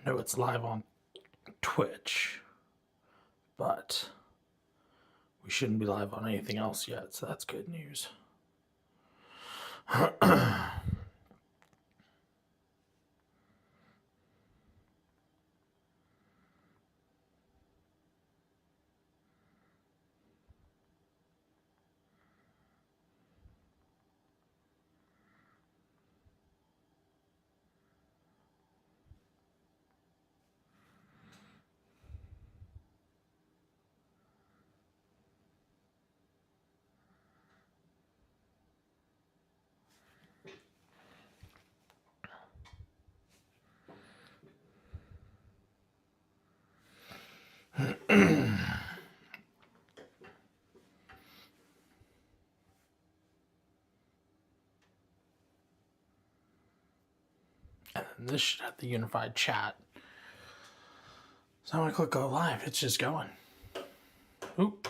know it's live on Twitch, but we shouldn't be live on anything else yet, so that's good news. And then this should have the unified chat. So when I click go live, it's just going. Oop.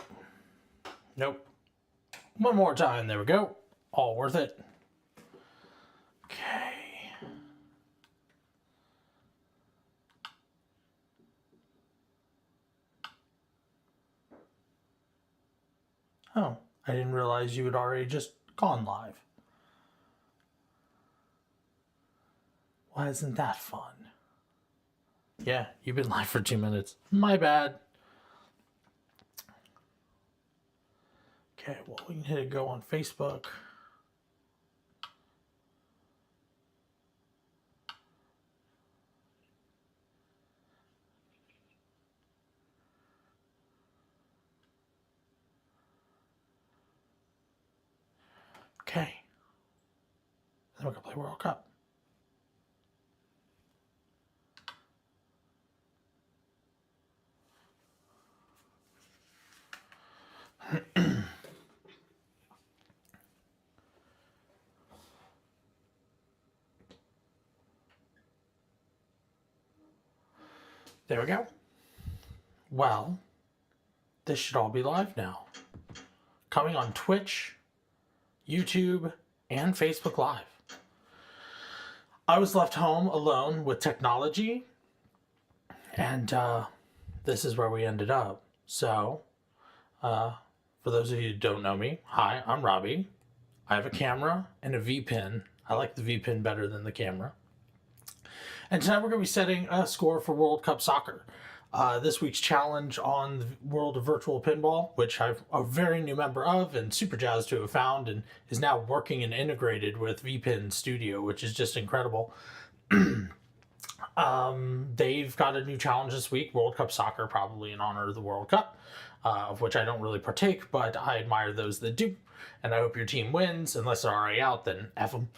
Nope. One more time. There we go. All worth it. Okay. Oh, I didn't realize you had already just gone live. Why isn't that fun? Yeah, you've been live for 2 minutes. My bad. Okay, well, we can hit a go on Facebook. Okay. Then we're going to play World Cup. There we go. Well, this should all be live now. Coming on Twitch, YouTube, and Facebook Live. I was left home alone with technology, and this is where we ended up. So, for those of you who don't know me, hi, I'm Robby. I have a camera and a VPin. I like the VPin better than the camera. And tonight we're going to be setting a score for World Cup Soccer. This week's challenge on the World of Virtual Pinball, which I'm a very new member of and super jazzed to have found, and is now working and integrated with VPin Studio, which is just incredible. They've got a new challenge this week, World Cup Soccer, probably in honor of the World Cup, of which I don't really partake, but I admire those that do. And I hope your team wins. Unless they're already out, then F them.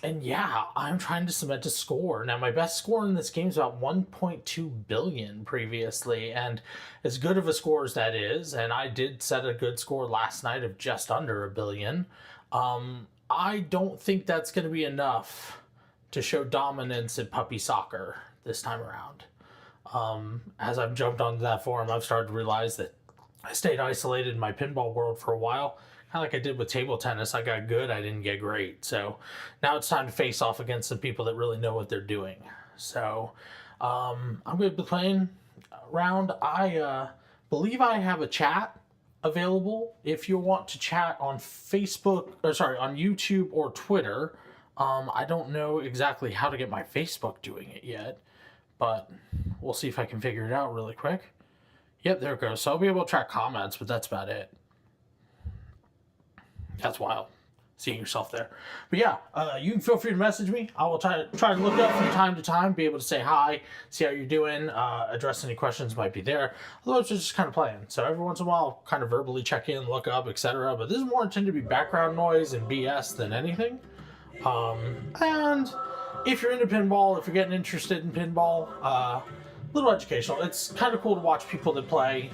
And yeah, I'm trying to cement a score. Now, my best score in this game is about 1.2 billion previously, and as good of a score as that is, and I did set a good score last night of just under 1 billion, I don't think that's going to be enough to show dominance at puppy soccer this time around. As I've jumped onto that forum, I've started to realize that I stayed isolated in my pinball world for a while. Kind of like I did with table tennis. I got good, I didn't get great. So now it's time to face off against some people that really know what they're doing. So I'm going to be playing around. I believe I have a chat available if you want to chat on Facebook, or sorry, on YouTube or Twitter. I don't know exactly how to get my Facebook doing it yet, but we'll see if I can figure it out really quick. Yep, there it goes. So I'll be able to track comments, but that's about it. That's wild, seeing yourself there. But yeah, you can feel free to message me. I will try to look up from time to time, be able to say hi, see how you're doing, address any questions might be there. Otherwise, we're just kind of playing. So every once in a while, I'll kind of verbally check in, look up, etc. But this is more intended to be background noise and BS than anything. And if you're into pinball, if you're getting interested in pinball, little educational. It's kind of cool to watch people that play.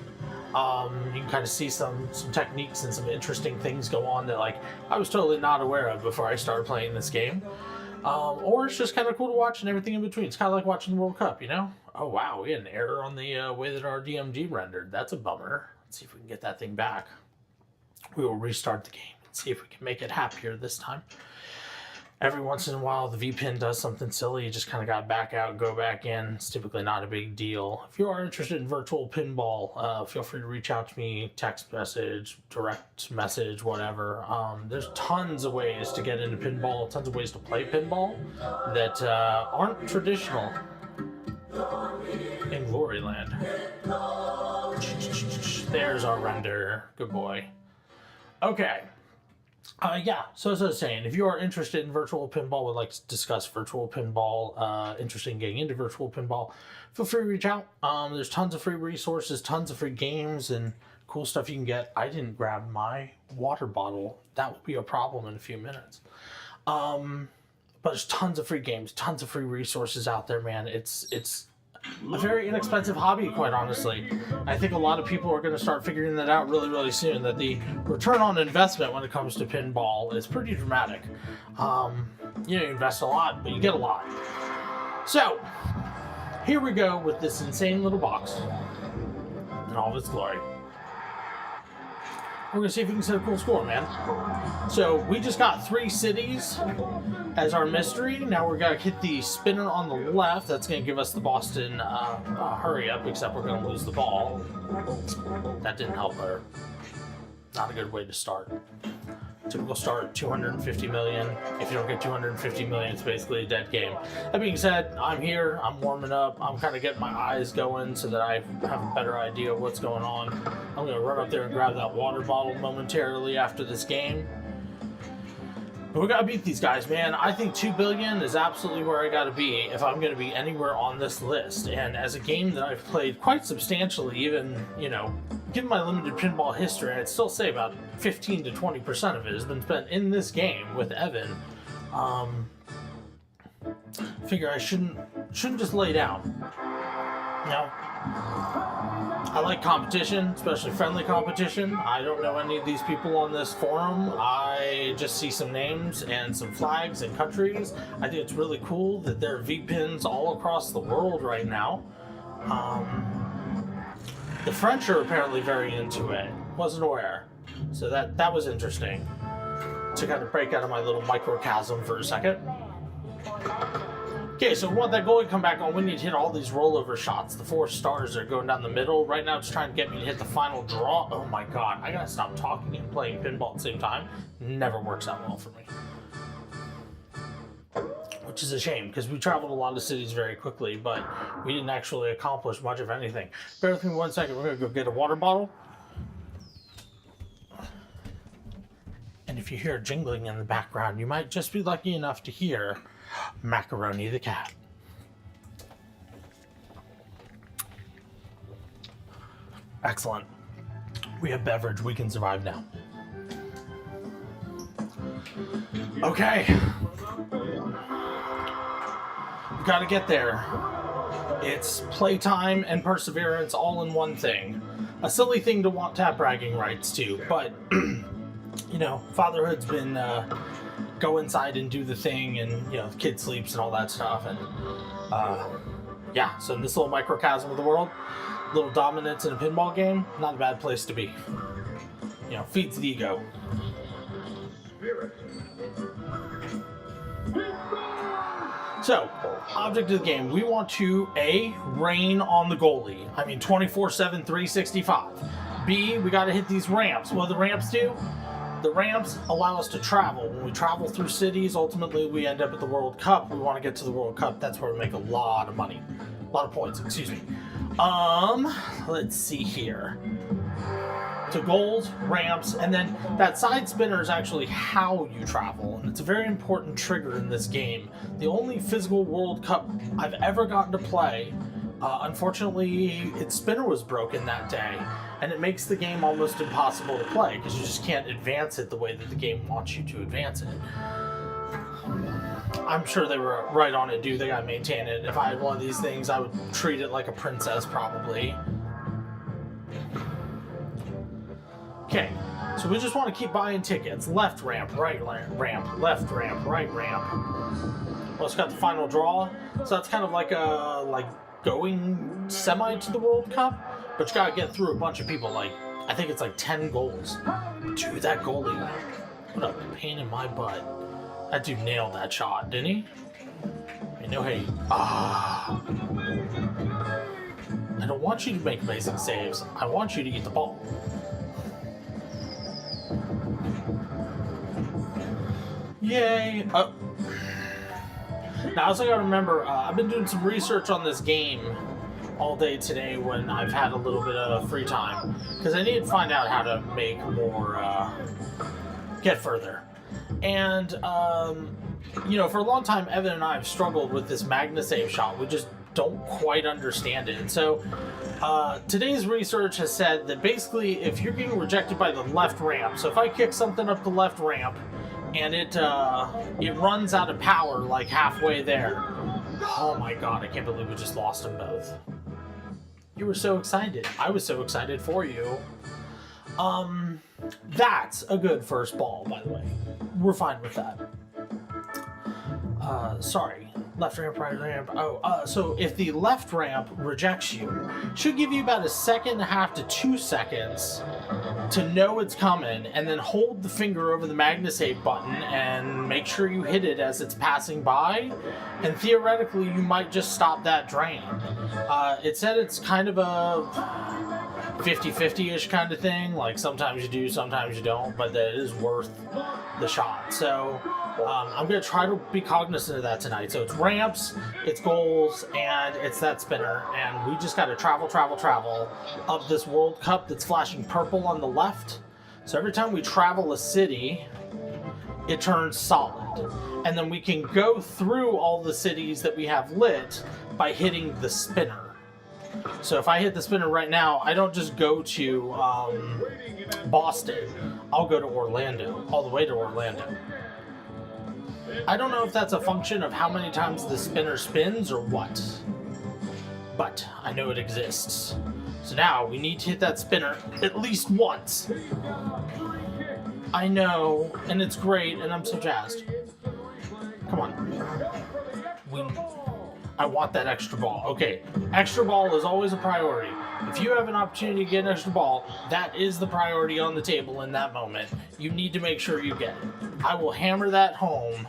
You can kind of see some techniques and some interesting things go on that like I was totally not aware of before I started playing this game. Or it's just kind of cool to watch and everything in between. It's kind of like watching the World Cup, you know? Oh wow, we had an error on the way that our DMG rendered. That's a bummer. Let's see if we can get that thing back. We will restart the game and see if we can make it happier this time. Every once in a while, the VPin does something silly. You just kind of got to back out, go back in. It's typically not a big deal. If you are interested in virtual pinball, feel free to reach out to me, text message, direct message, whatever. There's tons of ways to get into pinball, tons of ways to play pinball that aren't traditional in Gloryland. There's our render. Good boy. Okay. Yeah, so as I was saying, if you are interested in virtual pinball, would like to discuss virtual pinball, interested in getting into virtual pinball, feel free to reach out. There's tons of free resources, tons of free games, and cool stuff you can get. I didn't grab my water bottle. That will be a problem in a few minutes. But there's tons of free games, tons of free resources out there, man. It's a very inexpensive hobby, quite honestly. I think a lot of people are going to start figuring that out really, really soon, that the return on investment when it comes to pinball is pretty dramatic. You invest a lot, but you get a lot. So, here we go with this insane little box in all of its glory. We're going to see if we can set a cool score, man. So, we just got 3 cities as our mystery. Now we're going to hit the spinner on the left. That's going to give us the Boston hurry up, except we're going to lose the ball. That didn't help her. Not a good way to start. Typical start, 250 million. If you don't get 250 million, it's basically a dead game. That being said, I'm here, I'm warming up, I'm kind of getting my eyes going so that I have a better idea of what's going on. I'm going to run up there and grab that water bottle momentarily after this game. But we got to beat these guys, man. I think 2 billion is absolutely where I got to be if I'm going to be anywhere on this list. And as a game that I've played quite substantially, even, given my limited pinball history, I'd still say about 15 to 20% of it has been spent in this game with Evan. Figure I shouldn't just lay down. I like competition, especially friendly competition. I don't know any of these people on this forum. I just see some names and some flags and countries. I think it's really cool that there are VPins all across the world right now. The French are apparently very into it. Wasn't aware. So that was interesting to kind of break out of my little microcosm for a second. Okay, so we want that goalie to come back on. We need to hit all these rollover shots. The 4 stars are going down the middle. Right now it's trying to get me to hit the final draw. Oh my god, I gotta stop talking and playing pinball at the same time. Never works out well for me. Which is a shame, because we traveled a lot of cities very quickly, but we didn't actually accomplish much of anything. Bear with me 1 second, we're gonna go get a water bottle. And if you hear jingling in the background, you might just be lucky enough to hear Macaroni the cat. Excellent. We have beverage. We can survive now. Okay. We've got to get there. It's playtime and perseverance all in one thing. A silly thing to want tap bragging rights to, but fatherhood's been go inside and do the thing, and the kid sleeps and all that stuff, and so in this little microcosm of the world, little dominance in a pinball game, not a bad place to be. Feeds the ego. So, object of the game, we want to A, rain on the goalie. 24/7, 365. B, we got to hit these ramps. What do the ramps do? The ramps allow us to travel. When we travel through cities, ultimately we end up at the World Cup. We want to get to the World Cup. That's where we make a lot of money. A lot of points, excuse me. Let's see here. To goals, ramps, and then that side spinner is actually how you travel, and it's a very important trigger in this game. The only physical World Cup I've ever gotten to play, unfortunately, its spinner was broken that day, and it makes the game almost impossible to play because you just can't advance it the way that the game wants you to advance it. I'm sure they were right on it, dude. They gotta maintain it. If I had one of these things, I would treat it like a princess, probably. Okay, so we just want to keep buying tickets. Left ramp, right ramp, left ramp, right ramp. Well, it's got the final draw, so that's kind of like going semi to the World Cup, but you gotta get through a bunch of people. I think it's 10 goals. Dude, that goalie, what a pain in my butt. That dude nailed that shot, didn't he? Hey, no hate. Ah. I don't want you to make amazing saves. I want you to get the ball. Yay! Now, I also gotta remember, I've been doing some research on this game all day today when I've had a little bit of free time, because I need to find out how to make more, get further. And, you know, for a long time, Evan and I have struggled with this MagnaSave shot. We just don't quite understand it. And so, today's research has said that basically, if you're getting rejected by the left ramp, so if I kick something up the left ramp, and it runs out of power like halfway there. Oh my god, I can't believe we just lost them both. You were so excited. I was so excited for you. That's a good first ball, by the way. We're fine with that. Sorry. Left ramp, right ramp. So if the left ramp rejects you, should give you about 1.5 to 2 seconds to know it's coming, and then hold the finger over the MagnaSave button and make sure you hit it as it's passing by, and theoretically you might just stop that drain. It said it's kind of a 50-50-ish kind of thing, like sometimes you do, sometimes you don't, but that it is worth the shot. So I'm going to try to be cognizant of that tonight. So it's ramps, it's goals, and it's that spinner, and we just got to travel up this World Cup that's flashing purple on the left. So every time we travel a city, it turns solid. And then we can go through all the cities that we have lit by hitting the spinner. So if I hit the spinner right now, I don't just go to Boston. I'll go to Orlando, all the way to Orlando. I don't know if that's a function of how many times the spinner spins or what, but I know it exists. So now we need to hit that spinner at least once. I know, and it's great, and I'm so jazzed. Come on. I want that extra ball. Okay, extra ball is always a priority. If you have an opportunity to get an extra ball, that is the priority on the table in that moment. You need to make sure you get it. I will hammer that home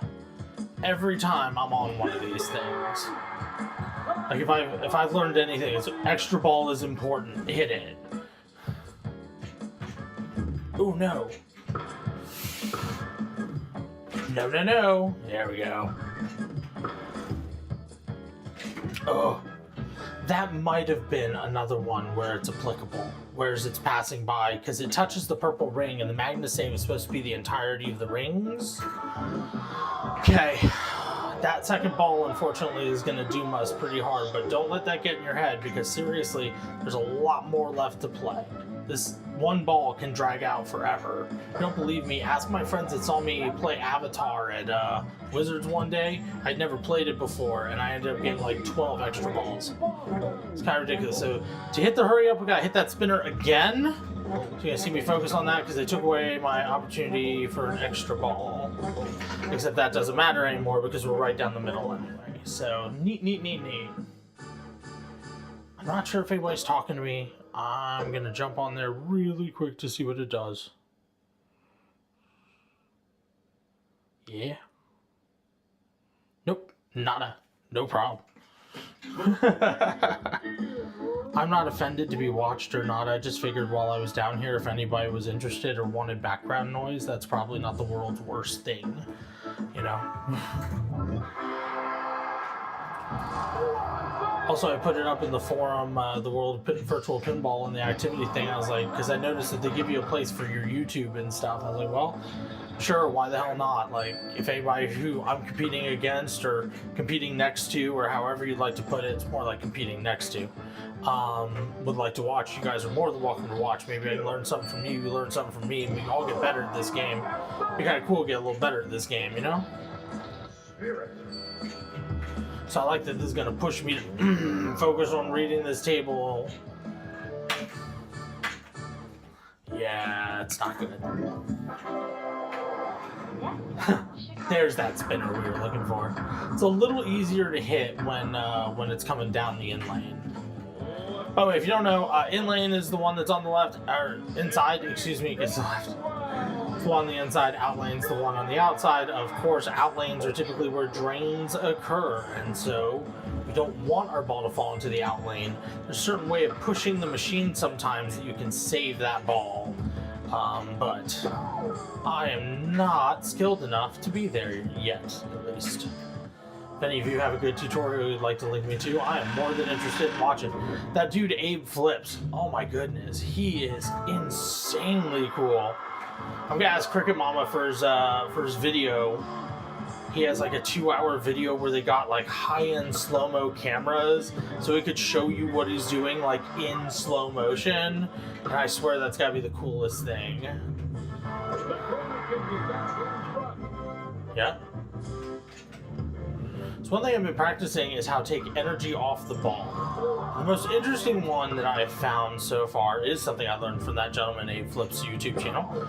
every time I'm on one of these things. Like if I've learned anything, it's extra ball is important. Hit it. Oh no. No. There we go. Oh, that might have been another one where it's applicable, whereas it's passing by, because it touches the purple ring, and the MagnaSave is supposed to be the entirety of the rings. Okay, that second ball, unfortunately, is going to doom us pretty hard, but don't let that get in your head, because seriously, there's a lot more left to play. This one ball can drag out forever. If you don't believe me, ask my friends that saw me play Avatar at Wizards one day. I'd never played it before, and I ended up getting like 12 extra balls. It's kind of ridiculous. So to hit the hurry up, we gotta hit that spinner again. So you're gonna see me focus on that because they took away my opportunity for an extra ball. Except that doesn't matter anymore because we're right down the middle anyway. So neat. I'm not sure if anybody's talking to me. I'm gonna jump on there really quick to see what it does. Yeah. Nope. Nada. No problem. I'm not offended to be watched or not. I just figured while I was down here, if anybody was interested or wanted background noise, that's probably not the world's worst thing. You know? Also, I put it up in the forum, the World Virtual Pinball, and the activity thing. I was like, because I noticed that they give you a place for your YouTube and stuff. I was like, well, sure, why the hell not? Like, if anybody who I'm competing against or competing next to, or however you'd like to put it, it's more like competing next to, would like to watch, you guys are more than welcome to watch. Maybe I can learn something from you learn something from me, and we can all get better at this game. It'd be kind of cool to get a little better at this game, you know? So I like that this is going to push me to focus on reading this table. Yeah, it's not good. There's that spinner we were looking for. It's a little easier to hit when it's coming down the in lane. By the way, if you don't know, in lane is the one that's on the left, or inside, excuse me, it's the left. one on the inside, out lane's the one on the outside. Of course, out lanes are typically where drains occur, and so we don't want our ball to fall into the out lane. There's a certain way of pushing the machine sometimes that you can save that ball, but I am not skilled enough to be there yet, at least. If any of you have a good tutorial you'd like to link me to, I am more than interested in watching. That dude Abe Flips, oh my goodness, he is insanely cool. I'm gonna ask Cricket Mama for his video. He has like a 2-hour video where they got like high-end slow-mo cameras, so he could show you what he's doing like in slow motion. And I swear that's gotta be the coolest thing. Yeah. So one thing I've been practicing is how to take energy off the ball. The most interesting one that I've found so far is something I learned from that gentleman Abe Flips YouTube channel.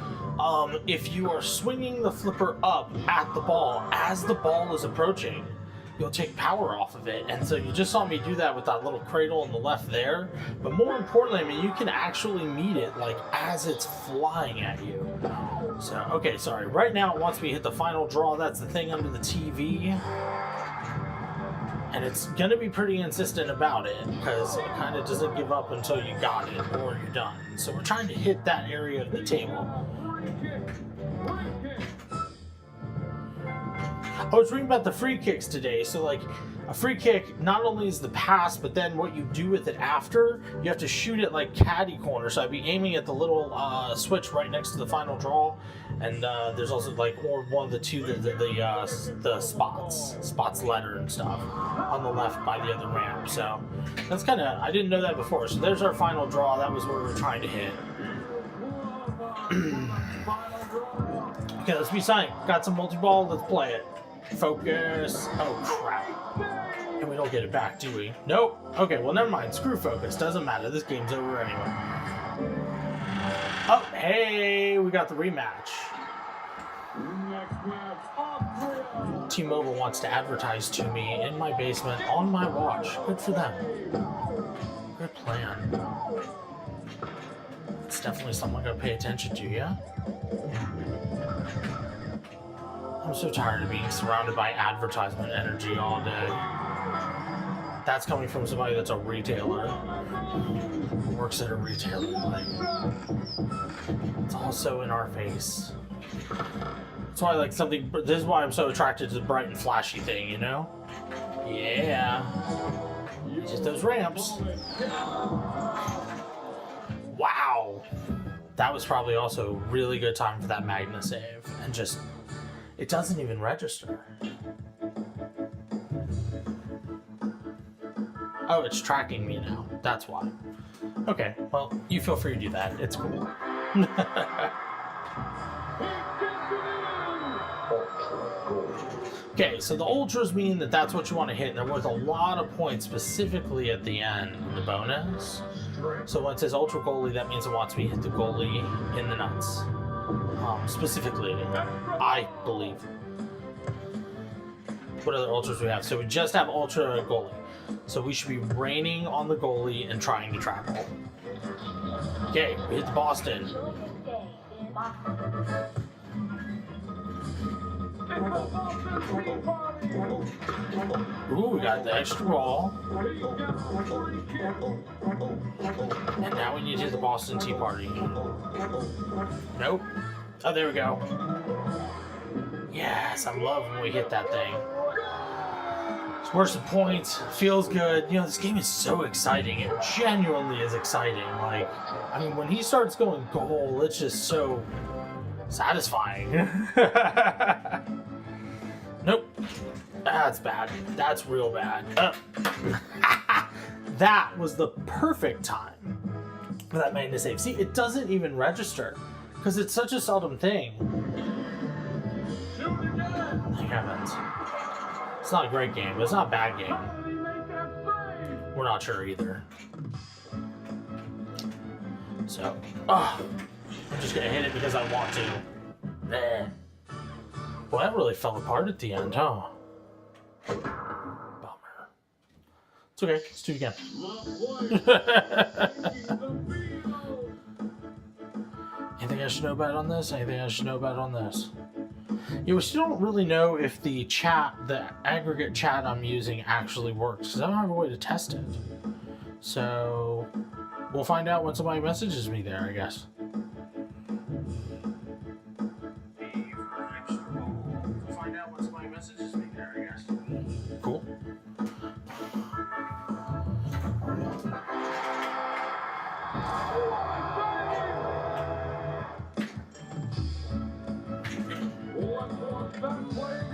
If you are swinging the flipper up at the ball as the ball is approaching, you'll take power off of it. And so you just saw me do that with that little cradle on the left there. But more importantly, I mean, you can actually meet it like as it's flying at you. So, okay, sorry. Right now it wants me to hit the final draw. That's the thing under the TV. And it's going to be pretty insistent about it because it kind of doesn't give up until you got it or you're done. So we're trying to hit that area of the table. I was reading about the free kicks today. So like a free kick not only is the pass, but then what you do with it after, you have to shoot it like caddy corner. So I'd be aiming at the little switch right next to the final draw. And there's also like one of the two, the spots letter and stuff on the left by the other ramp. So that's kind of, I didn't know that before. So there's our final draw. That was what we were trying to hit. Okay, let's be silent. Got some multi-ball. Let's play it. Focus. Oh, crap. And we don't get it back, do we? Nope. Okay, well, never mind. Screw focus. Doesn't matter. This game's over anyway. Oh, hey, we got the rematch. T-Mobile wants to advertise to me in my basement on my watch. Good for them. Good plan. It's definitely something I'm going to pay attention to, yeah? I'm so tired of being surrounded by advertisement energy all day. That's coming from somebody that's a retailer. Works at a retailer. Like, it's all so in our face. That's why I like something. This is why I'm so attracted to the bright and flashy thing, you know? Yeah. Just those ramps. Wow. That was probably also a really good time for that Magna save. And just, it doesn't even register. Oh, it's tracking me now. That's why. Okay, well, you feel free to do that. It's cool. Okay, so the ultras mean that that's what you want to hit, and they're worth a lot of points, specifically at the end, the bonus. So when it says ultra goalie, that means it wants me to hit the goalie in the nuts. Specifically, I believe. What other ultras do we have? So we just have ultra goalie. So we should be raining on the goalie and trying to travel. Okay, we hit the Boston. Ooh, we got the extra ball. And now we need to hit the Boston Tea Party. Nope. Oh, there we go. Yes, I love when we hit that thing. It's worth the points. Feels good. You know, this game is so exciting. It genuinely is exciting. Like, I mean, when he starts going goal, it's just so satisfying. Nope. That's bad. That's real bad. That was the perfect time for that Magna save. See, it doesn't even register because it's such a seldom thing. Thank heavens. It's not a great game, but it's not a bad game. We're not sure either. So, I'm just gonna hit it because I want to. There. Well, that really fell apart at the end, huh? Bummer. It's okay. Let's do it again. Anything I should know about on this? Anything I should know about on this? Yeah, we still don't really know if the aggregate chat I'm using actually works, because I don't have a way to test it. So we'll find out when somebody messages me there, I guess. We'll find out when somebody messages me there, I guess. Cool.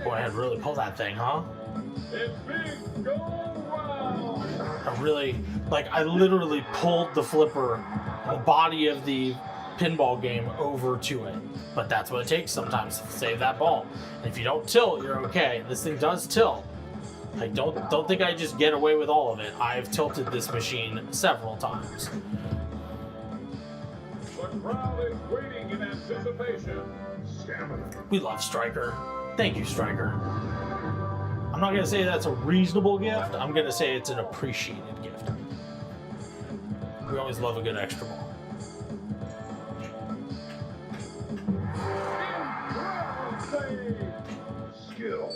Boy, I had to really pull that thing, huh? I literally pulled the flipper, the body of the pinball game over to it. But that's what it takes sometimes to save that ball. And if you don't tilt, you're okay. This thing does tilt. Like, don't think I just get away with all of it. I've tilted this machine several times. The crowd is waiting in anticipation. We love Striker. Thank you, Striker. I'm not going to say that's a reasonable gift. I'm going to say it's an appreciated gift. We always love a good extra ball. Skill.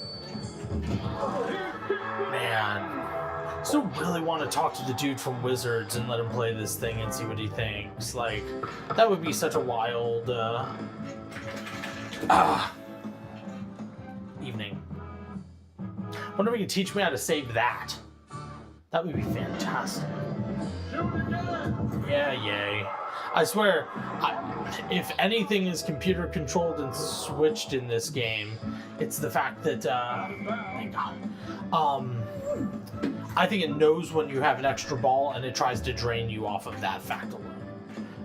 Man, still really want to talk to the dude from Wizards and let him play this thing and see what he thinks. Like, that would be such a wild evening. Wonder if he can teach me how to save that. That would be fantastic. Yeah, yay. I swear, if anything is computer controlled and switched in this game, it's the fact that, thank God. I think it knows when you have an extra ball and it tries to drain you off of that fact alone.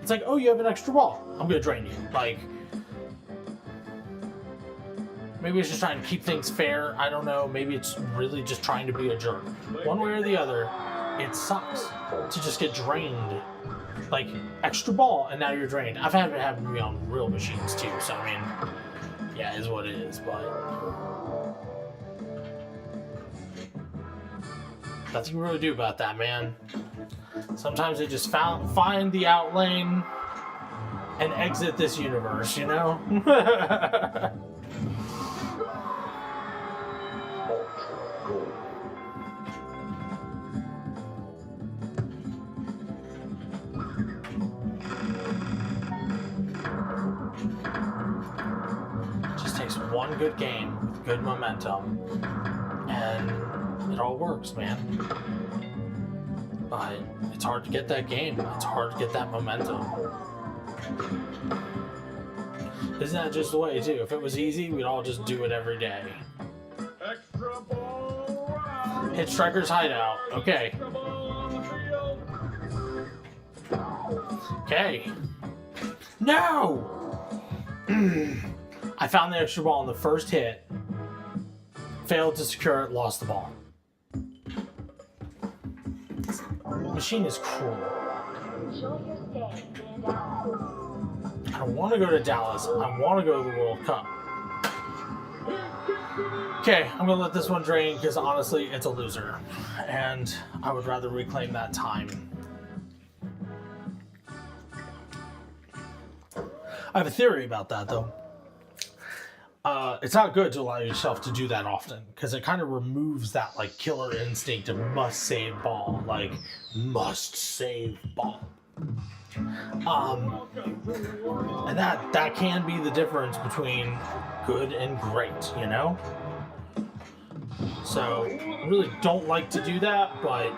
It's like, oh, you have an extra ball. I'm gonna drain you. Like, maybe it's just trying to keep things fair. I don't know. Maybe it's really just trying to be a jerk. One way or the other, it sucks to just get drained. Like, extra ball, and now you're drained. I've had it happen to me on real machines, too. So, I mean, yeah, it is what it is, but nothing you can really do about that, man. Sometimes they just find the out lane and exit this universe, you know? One good game, good momentum, and it all works, man. But it's hard to get that game. It's hard to get that momentum. Isn't that just the way, too? If it was easy, we'd all just do it every day. Extra ball round. Hit Striker's hideout. Okay. Okay. No! I found the extra ball on the first hit, failed to secure it, lost the ball. The machine is cruel. I don't want to go to Dallas. I want to go to the World Cup. Okay, I'm going to let this one drain because honestly, it's a loser. And I would rather reclaim that time. I have a theory about that, though. It's not good to allow yourself to do that often because it kind of removes that like killer instinct of must save ball, like must save ball. And that can be the difference between good and great, you know? So I really don't like to do that, but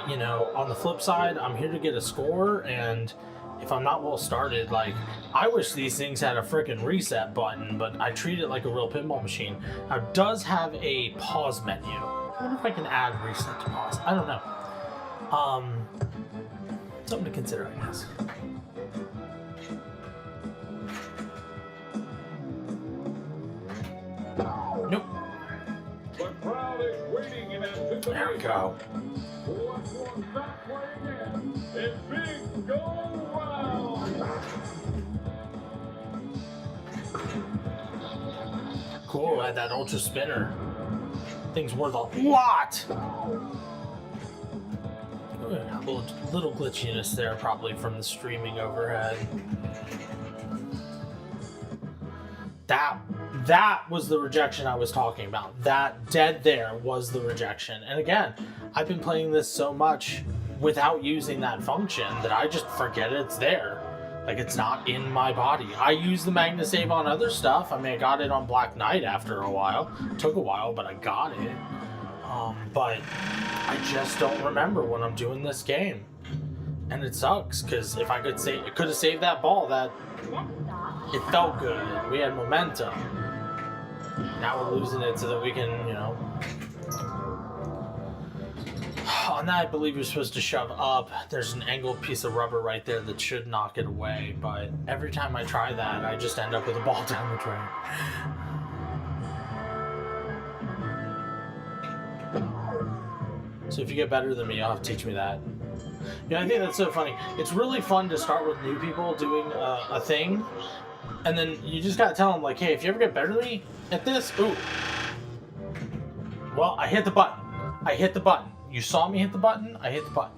you know, on the flip side, I'm here to get a score, and if I'm not well started, like, I wish these things had a freaking reset button, but I treat it like a real pinball machine. Now, it does have a pause menu. I wonder if I can add reset to pause. I don't know. Something to consider, I guess. Nope. The crowd is waiting in anticipation. There we go. It's big go round. Cool, I had that ultra spinner. Thing's worth a lot. A little glitchiness there, probably from the streaming overhead. That was the rejection I was talking about. That dead there was the rejection. And again, I've been playing this so much without using that function that I just forget it's there. Like, it's not in my body. I use the magnet save on other stuff. I mean, I got it on Black Knight after a while. It took a while, but I got it. But I just don't remember when I'm doing this game. And it sucks, because if I could save, it could have saved that ball. That it felt good. We had momentum. Now we're losing it so that we can, you know. On that, I believe you're supposed to shove up. There's an angled piece of rubber right there that should knock it away, but every time I try that, I just end up with a ball down the drain. So if you get better than me, you'll have to teach me that. Yeah, I think that's so funny. It's really fun to start with new people doing a thing, and then you just gotta tell them, like, hey, if you ever get better than me at this, ooh. Well, I hit the button. I hit the button. You saw me hit the button, I hit the button.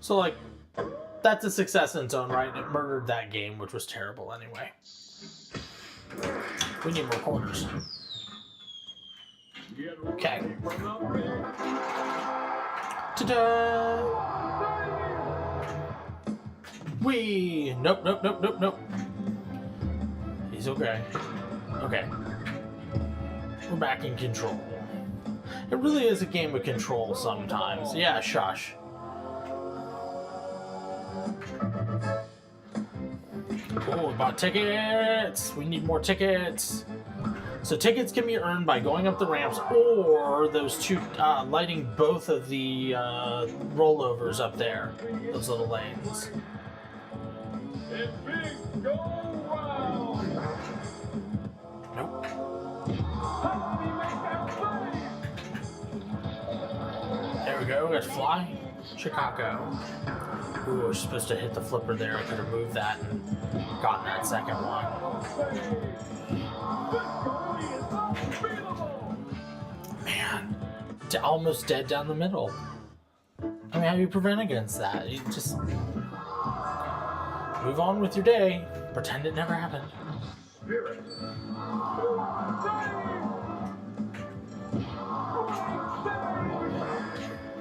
So, like, that's a success in its own right. It murdered that game, which was terrible anyway. We need more quarters. Okay. Ta-da! Whee! Nope, nope, nope, nope, nope. He's okay. Okay. We're back in control. It really is a game of control sometimes. Yeah, shush. Oh, we bought tickets! We need more tickets! So tickets can be earned by going up the ramps, or those two, lighting both of the rollovers up there. Those little lanes. It's big go round. Nope. There we go, let's fly. Chicago. Ooh, I was supposed to hit the flipper there. I could have moved that and gotten that second one. Man, almost dead down the middle. I mean, how do you prevent against that? You just move on with your day. Pretend it never happened.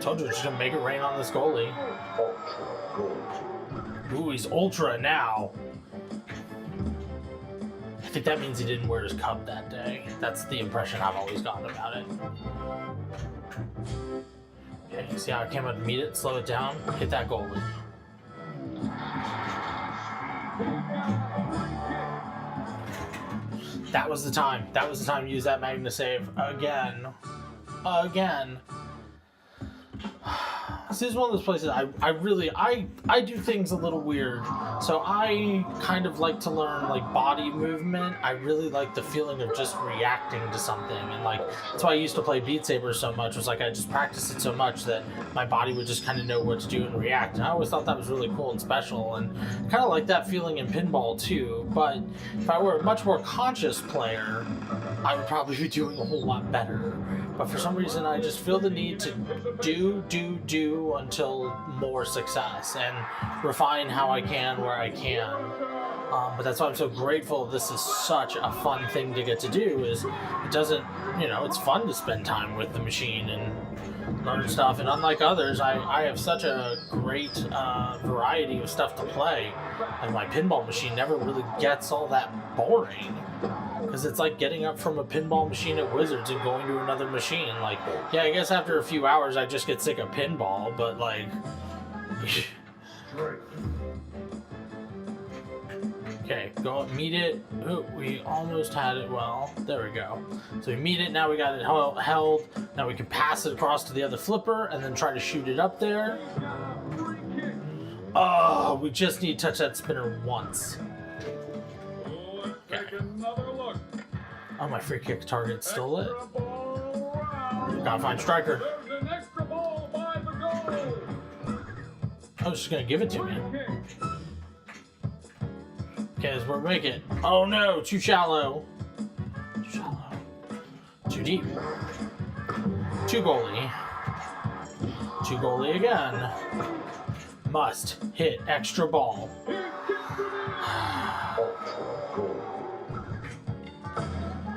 Told you, just gonna make it rain on this goalie. Ooh, he's ultra now. I think that means he didn't wear his cup that day. That's the impression I've always gotten about it. Okay, you see how I came up to meet it, slow it down, hit that goalie. That was the time. That was the time to use that magnet save again. Again. This is one of those places I do things a little weird. So I kind of like to learn like body movement. I really like the feeling of just reacting to something, and like that's why I used to play Beat Saber so much. Was like I just practiced it so much that my body would just kind of know what to do and react. And I always thought that was really cool and special, and kind of like that feeling in pinball too. But if I were a much more conscious player, I would probably be doing a whole lot better. But for some reason, I just feel the need to do until more success and refine how I can where I can. But that's why I'm so grateful this is such a fun thing to get to do. Is it doesn't, you know, it's fun to spend time with the machine and learn stuff. And unlike others, I have such a great variety of stuff to play. And my pinball machine never really gets all that boring. Because it's like getting up from a pinball machine at Wizards and going to another machine. Like, yeah, I guess after a few hours I just get sick of pinball, but like... Okay, go up, meet it. Oh, we almost had it. Well, there we go. So we meet it, now we got it held. Now we can pass it across to the other flipper and then try to shoot it up there. Oh, we just need to touch that spinner once. Okay. Oh, my free kick target's still lit. Gotta find striker. I was just gonna give it to me. Okay, as we're making. Oh no, too shallow. Too shallow. Too deep. Two goalie. Two goalie again. Must hit extra ball.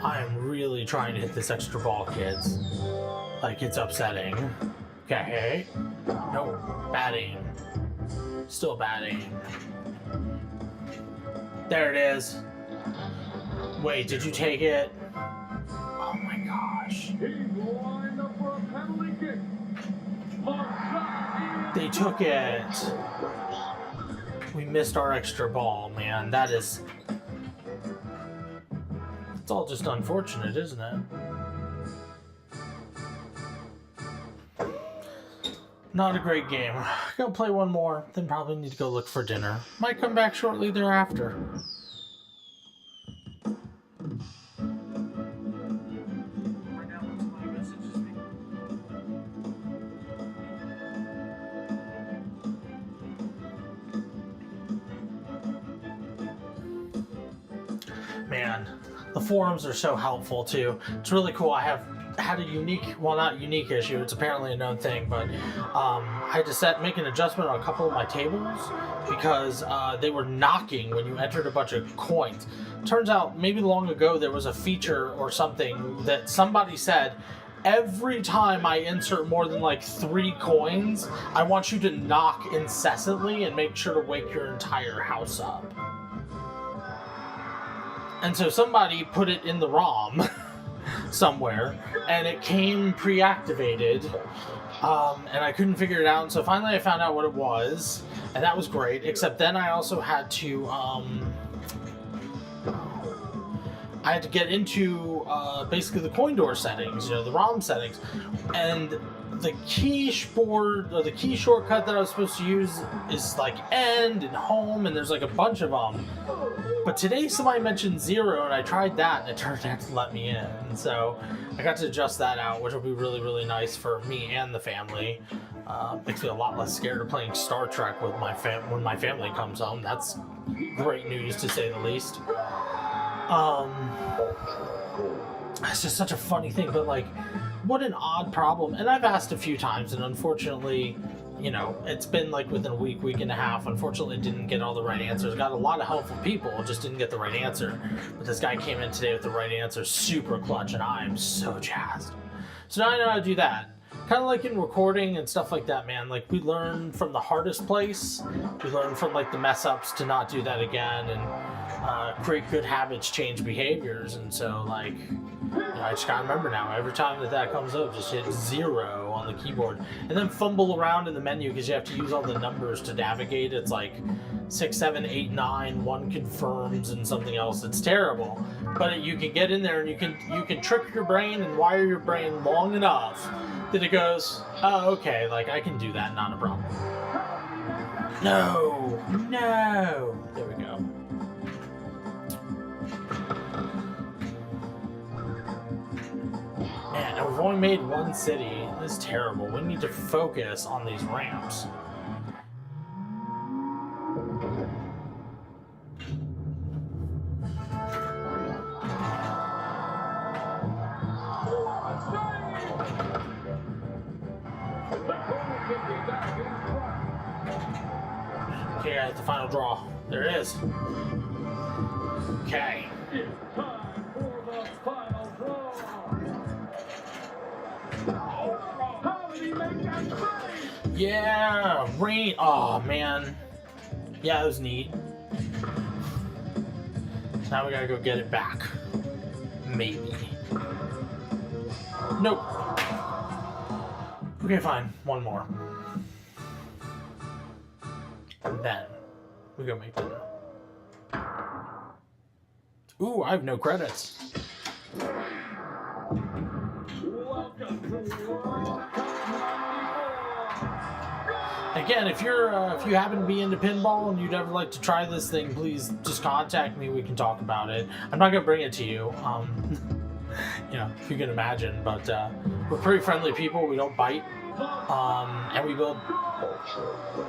I am really trying to hit this extra ball, kids. Like, it's upsetting. Okay. No, batting. Still batting. There it is. Wait, did you take it? Oh my gosh. They took it. We missed our extra ball, man. That is... It's all just unfortunate, isn't it? Not a great game. Gonna play one more, then probably need to go look for dinner. Might come back shortly thereafter. Man, the forums are so helpful too. It's really cool. I have had a unique, well, not unique issue, it's apparently a known thing, but I had to make an adjustment on a couple of my tables because they were knocking when you entered a bunch of coins. Turns out maybe long ago there was a feature or something that somebody said, every time I insert more than like 3 coins, I want you to knock incessantly and make sure to wake your entire house up. And so somebody put it in the ROM somewhere, and it came pre-activated, and I couldn't figure it out, and so finally I found out what it was, and that was great, except then I also had to, get into, basically the coin door settings, you know, the ROM settings, and the key shortcut that I was supposed to use is like end and home, and there's like a bunch of them. But today somebody mentioned 0, and I tried that, and it turned out to let me in. And so I got to adjust that out, which will be really, really nice for me and the family. Makes me a lot less scared of playing Star Trek with when my family comes home. That's great news, to say the least. It's just such a funny thing, but like, what an odd problem. And I've asked a few times, and unfortunately, you know, it's been like within a week and a half. Unfortunately, didn't get all the right answers. Got a lot of helpful people, just didn't get the right answer. But this guy came in today with the right answer, super clutch, and I am so jazzed. So now I know how to do that. Kind of like in recording and stuff like that, man. Like, we learn from the hardest place. We learn from like the mess ups to not do that again, and create good habits, change behaviors. And so, like, you know, I just gotta remember now, every time that comes up, just hit 0 on the keyboard, and then fumble around in the menu because you have to use all the numbers to navigate. It's like 6, 7, 8, 9, 1 confirms and something else. It's terrible, but you can get in there and you can trick your brain and wire your brain long enough that it goes, oh, okay, like I can do that, not a problem. No, there we go. Man, and we've only made 1 city. This is terrible. We need to focus on these ramps. Okay, I have the final draw. There it is. Okay. It's time for the final draw. How did he make that trade? Yeah, rain. Oh man. Yeah, that was neat. Now we gotta go get it back. Maybe. Nope. Okay, fine. One more. And then we go make dinner. Ooh, I have no credits. Welcome to World Cup 94. Again, if you happen to be into pinball and you'd ever like to try this thing, please just contact me. We can talk about it. I'm not gonna bring it to you, you know, if you can imagine. But we're pretty friendly people. We don't bite, and we build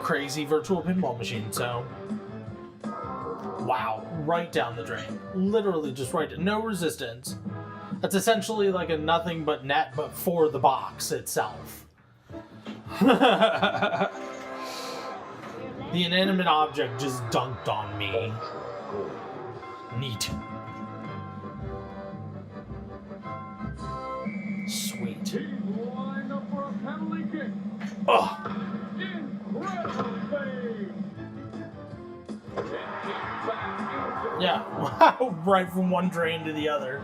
crazy virtual pinball machines. So, wow, right down the drain. Literally just right. No resistance. That's essentially like a nothing but net, but for the box itself. The inanimate object just dunked on me. Neat. Sweet. He's lined up for a penalty kick. Oh, Incredible save. And kicked back into yeah. Wow. Right from one drain to the other.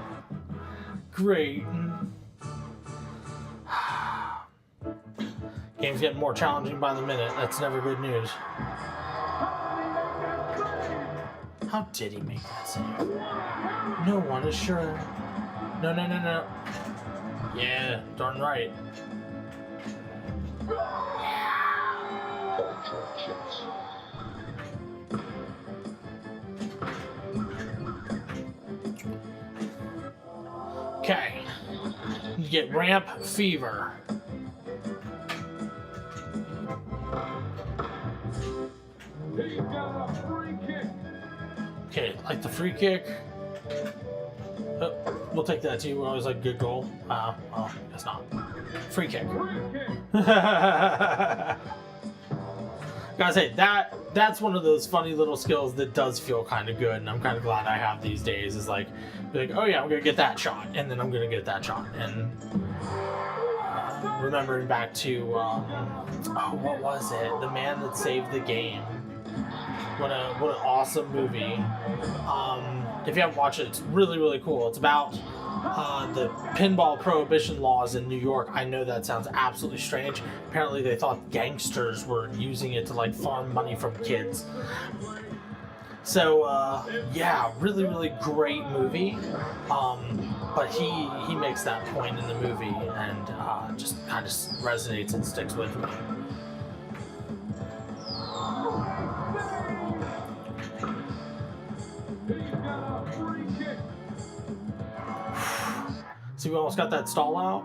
Great. Game's getting more challenging by the minute. That's never good news. How did he make that save? No one is sure. No, no, no, no. Yeah, darn right. Okay. You get ramp fever. He's got a free kick. Okay, like the free kick. Oh, we'll take that too. We're always like good goal. Well, guess not. Free kick. Free kick. Guys, hey, that's one of those funny little skills that does feel kind of good, and I'm kind of glad I have these days. Is like, be like, oh yeah, I'm gonna get that shot, and then I'm gonna get that shot, and remembering back to oh, what was it? The Man That Saved the Game. What an awesome movie. If you haven't watched it, it's really, really cool. It's about the pinball prohibition laws in New York. I know that sounds absolutely strange. Apparently they thought gangsters were using it to like farm money from kids. So yeah, really, really great movie. But he makes that point in the movie and just kind of resonates and sticks with me. See, we almost got that stall out.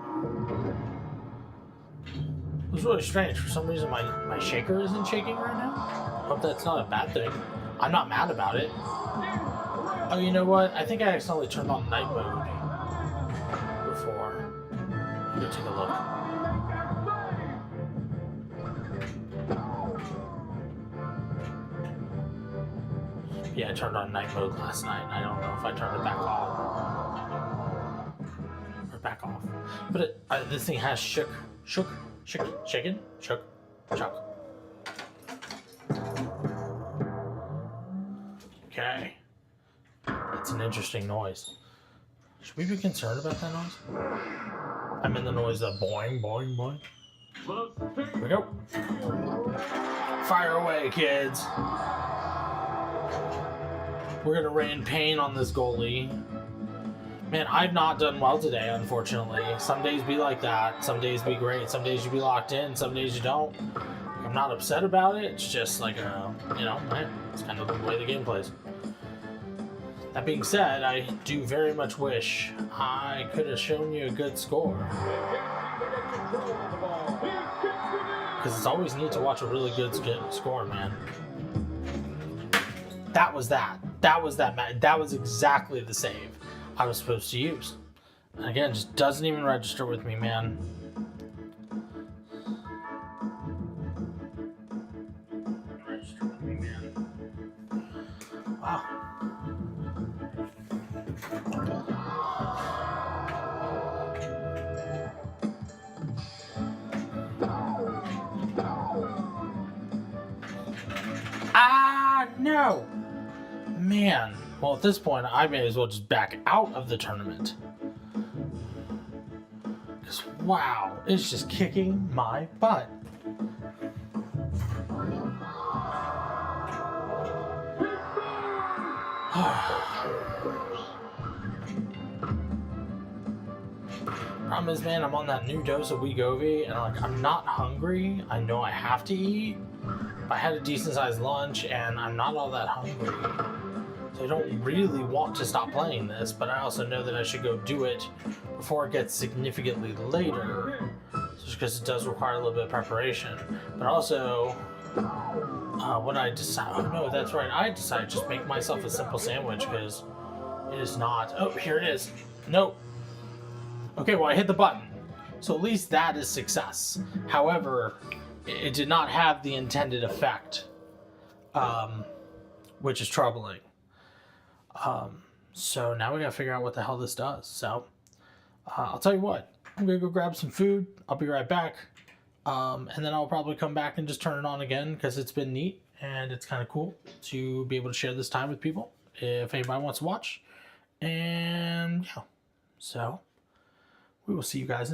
It was really strange. For some reason, my shaker isn't shaking right now. Hope that's not a bad thing. I'm not mad about it. Oh, you know what? I think I accidentally turned on night mode before. Go take a look. Yeah, I turned on night mode last night. I don't know if I turned it back on. Back off. But this thing has shaken. Okay. It's an interesting noise. Should we be concerned about that noise? I mean the noise of boing, boing, boing. Here we go. Fire away, kids. We're gonna rain pain on this goalie. Man, I've not done well today, unfortunately. Some days be like that. Some days be great. Some days you be locked in. Some days you don't. I'm not upset about it. It's just like it's kind of the way the game plays. That being said, I do very much wish I could have shown you a good score. Because it's always neat to watch a really good score, man. That was that. That was exactly the save I was supposed to use. And again, just doesn't even register with me, man. Register with me, man. Wow. No! Man. Well, at this point, I may as well just back out of the tournament. Because, wow, it's just kicking my butt. Problem is, man, I'm on that new dose of Wegovy, and I'm not hungry. I know I have to eat. I had a decent sized lunch, and I'm not all that hungry. So I don't really want to stop playing this, but I also know that I should go do it before it gets significantly later, just because it does require a little bit of preparation. But also, what I decide, oh no, that's right, I decided to just make myself a simple sandwich, because it is not, oh, here it is. Nope. Okay, well, I hit the button. So at least that is success. However, it did not have the intended effect, which is troubling. So now we gotta figure out what the hell this does. So I'll tell you what, I'm gonna go grab some food. I'll be right back. And then I'll probably come back and just turn it on again because it's been neat and it's kind of cool to be able to share this time with people if anybody wants to watch. And yeah, so we will see you guys